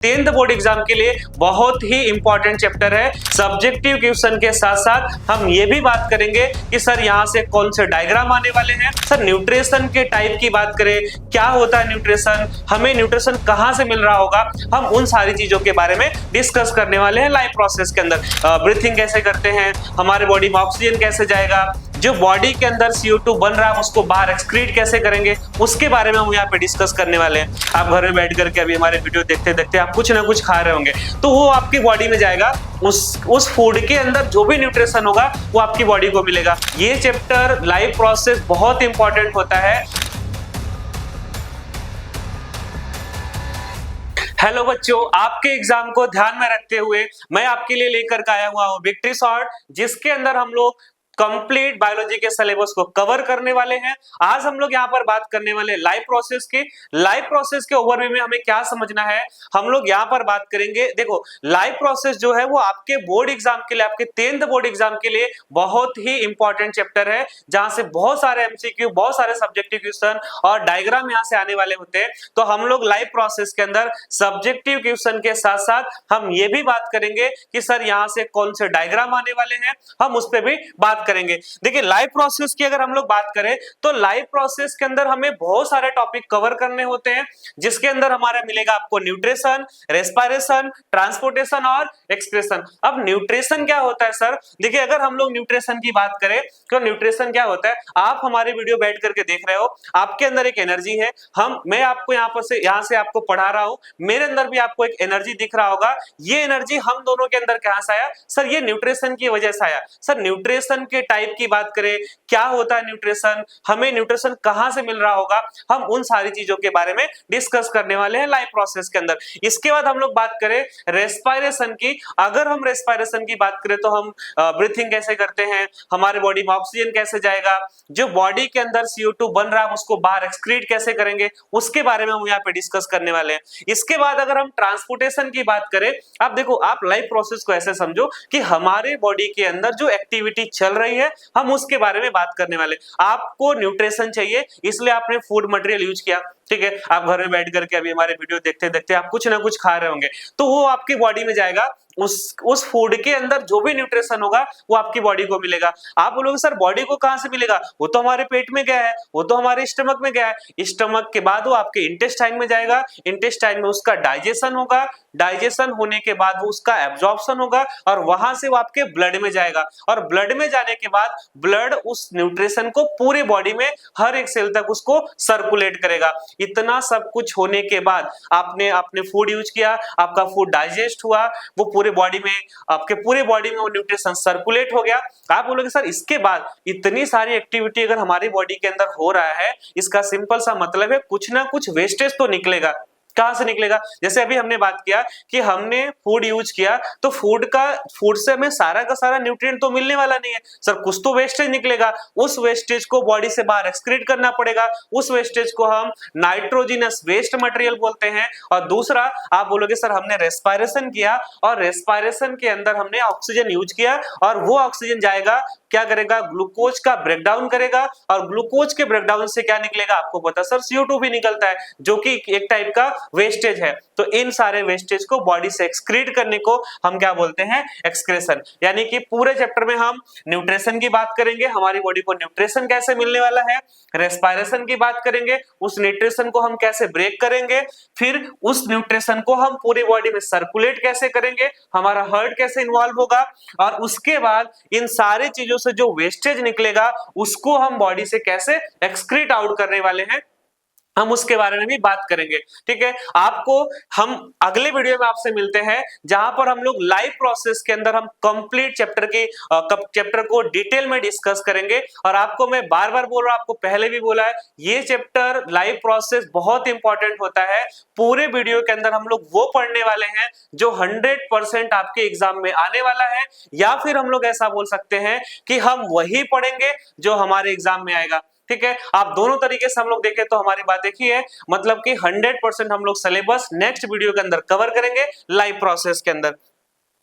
10th board exam के लिए बहुत ही इंपॉर्टेंट चैप्टर है। सब्जेक्टिव क्वेश्चन के साथ साथ हम ये भी बात करेंगे कि सर यहाँ से कौन से डायग्राम आने वाले हैं। सर न्यूट्रिशन के टाइप की बात करें, क्या होता है न्यूट्रिशन, हमें न्यूट्रिशन कहाँ से मिल रहा होगा, हम उन सारी चीजों के बारे में डिस्कस करने वाले हैं लाइफ प्रोसेस के अंदर। ब्रीथिंग कैसे करते हैं, हमारे बॉडी में ऑक्सीजन कैसे जाएगा, जो बॉडी के अंदर CO2 बन रहा है उसको बाहर एक्सक्रीट कैसे करेंगे, उसके बारे में हम यहाँ पे डिस्कस करने वाले हैं। आप घर में बैठ करके अभी हमारे वीडियो देखते देखते आप कुछ ना कुछ खा रहे होंगे, तो वो आपकी बॉडी में जाएगा, उस फूड के अंदर जो भी न्यूट्रिशन होगा वो आपकी बॉडी को मिलेगा। ये चैप्टर लाइफ प्रोसेस बहुत इंपॉर्टेंट होता है। हेलो बच्चों, आपके एग्जाम को ध्यान में रखते हुए मैं आपके लिए लेकर के आया हुआ हूं विक्ट्री शॉर्ट, जिसके अंदर हम लोग कंप्लीट बायोलॉजी के सिलेबस को कवर करने वाले हैं। आज हम लोग यहाँ पर बात करने वाले लाइफ प्रोसेस की। लाइफ प्रोसेस के ओवरव्यू में हमें क्या समझना है, हम लोग यहाँ पर बात करेंगे। देखो, लाइफ प्रोसेस जो है वो आपके बोर्ड एग्जाम के लिए, आपके 10th बोर्ड एग्जाम के लिए बहुत ही इंपॉर्टेंट चैप्टर है, जहां से बहुत सारे MCQ, बहुत सारे सब्जेक्टिव क्वेश्चन और डायग्राम यहाँ से आने वाले होते हैं। तो हम लोग लाइफ प्रोसेस के अंदर सब्जेक्टिव क्वेश्चन के साथ साथ हम ये भी बात करेंगे कि सर यहाँ से कौन से डायग्राम आने वाले हैं, हम उस पर भी बात करेंगे। देखिए, लाइफ प्रोसेस की अगर हम लोग बात करें तो लाइफ प्रोसेस के अंदर हमें बहुत सारे टॉपिक कवर करने होते हैं, जिसके अंदर हमारा मिलेगा आपको न्यूट्रिशन, रेस्पिरेशन, ट्रांसपोर्टेशन और एक्सक्रीशन। अब न्यूट्रिशन क्या होता है सर? देखिए, अगर हम लोग न्यूट्रिशन की बात करें तो न्यूट्रिशन क्या होता है, आप हमारे वीडियो बैठ करके देख रहे हो, आपके अंदर एक एनर्जी है, मैं आपको यहाँ से आपको पढ़ा रहा हूं, मेरे अंदर भी आपको एक एनर्जी दिख रहा होगा। ये एनर्जी हम दोनों के अंदर कहां से आया सर? ये न्यूट्रिशन की वजह से आया। सर न्यूट्रिशन के टाइप की बात करें, क्या होता है न्यूट्रिशन, हमें न्यूट्रिशन कहां से मिल रहा होगा, हम उन सारी चीजों के बारे में डिस्कस करने वाले हैं लाइफ प्रोसेस के अंदर। इसके बाद हम लोग बात करें रेस्पिरेशन की। अगर हम रेस्पिरेशन की बात करें तो हम ब्रीथिंग कैसे करते हैं, हमारे बॉडी में ऑक्सीजन कैसे जाएगा, जो बॉडी के अंदर CO2 बन रहा है उसको बाहर एक्सक्रीट कैसे करेंगे, उसके बारे में हम यहाँ पे डिस्कस करने वाले हैं। इसके बाद अगर हम ट्रांसपोर्टेशन की बात करें, आप देखो, आप लाइफ प्रोसेस को ऐसे समझो कि हमारे बॉडी के अंदर जो एक्टिविटी चल रही है हम उसके बारे में बात करने वाले। आपको न्यूट्रिशन चाहिए, इसलिए आपने फूड मटेरियल यूज किया, ठीक है, आप घर में बैठ करके अभी हमारे वीडियो देखते देखते आप कुछ ना कुछ खा रहे होंगे, तो वो आपकी बॉडी में जाएगा, उस फूड के अंदर जो भी न्यूट्रिशन होगा वो आपकी बॉडी को मिलेगा। आप बोलोगे सर बॉडी को कहां से मिलेगा, वो तो हमारे पेट में गया है, वो तो हमारे स्टमक में गया है, स्टमक के बाद वो आपके इंटेस्टाइन में जाएगा, इंटेस्टाइन में उसका डाइजेशन होगा, डाइजेशन होने के बाद वो उसका एब्जॉर्प्शन होगा और वहां से वो आपके ब्लड में जाएगा, और ब्लड में जाने के बाद ब्लड उस न्यूट्रिशन को पूरे बॉडी में हर एक सेल तक उसको सर्कुलेट करेगा। इतना सब कुछ होने के बाद आपने फूड यूज किया, आपका फूड डाइजेस्ट हुआ, वो पूरे बॉडी में, आपके पूरे बॉडी में वो न्यूट्रिशन सर्कुलेट हो गया। आप बोलोगे सर इसके बाद इतनी सारी एक्टिविटी अगर हमारी बॉडी के अंदर हो रहा है, इसका सिंपल सा मतलब है कुछ ना कुछ वेस्टेज तो निकलेगा। कहां से निकलेगा? जैसे अभी हमने बात किया कि हमने फूड यूज किया, तो फूड से हमें सारा का सारा न्यूट्रिएंट तो मिलने वाला नहीं है सर, कुछ तो वेस्टेज निकलेगा, उस वेस्टेज को बॉडी से बाहर एक्सक्रीट करना पड़ेगा, उस वेस्टेज को हम नाइट्रोजिनस वेस्ट मटेरियल बोलते हैं। और दूसरा, आप बोलोगे सर हमने रेस्पिरेशन किया और रेस्पिरेशन के अंदर हमने ऑक्सीजन यूज किया, और वो ऑक्सीजन जाएगा, क्या करेगा, ग्लूकोज का ब्रेकडाउन करेगा, और ग्लूकोज के ब्रेकडाउन से क्या निकलेगा आपको पता सर? CO2 भी निकलता है, जो कि एक टाइप का वेस्टेज है। तो इन सारे वेस्टेज को बॉडी से एक्सक्रीट करने को हम क्या बोलते हैं? एक्सक्रेशन। यानी कि पूरे चैप्टर में हम न्यूट्रिशन की बात करेंगे, हमारी बॉडी को न्यूट्रिशन कैसे मिलने वाला है, रेस्पिरेशन की बात करेंगे, उस न्यूट्रिशन को हम कैसे ब्रेक करेंगे, फिर उस न्यूट्रिशन को हम पूरी बॉडी में सर्कुलेट कैसे करेंगे, हमारा हार्ट कैसे इन्वॉल्व होगा, और उसके बाद इन सारी चीजों से जो वेस्टेज निकलेगा उसको हम बॉडी से कैसे एक्सक्रीट आउट करने वाले हैं, हम उसके बारे में भी बात करेंगे। ठीक है, आपको हम अगले वीडियो में आपसे मिलते हैं, जहां पर हम लोग लाइफ प्रोसेस के अंदर हम कंप्लीट चैप्टर को डिटेल में डिस्कस करेंगे। और आपको मैं बार बार बोल रहा हूं, आपको पहले भी बोला है, ये चैप्टर लाइफ प्रोसेस बहुत इंपॉर्टेंट होता है। पूरे वीडियो के अंदर हम लोग वो पढ़ने वाले हैं जो 100% आपके एग्जाम में आने वाला है, या फिर हम लोग ऐसा बोल सकते हैं कि हम वही पढ़ेंगे जो हमारे एग्जाम में आएगा। ठीक है, आप दोनों तरीके से हम लोग देखें तो हमारी बात एक ही है, मतलब कि 100% हम लोग सिलेबस नेक्स्ट वीडियो के अंदर कवर करेंगे लाइव प्रोसेस के अंदर।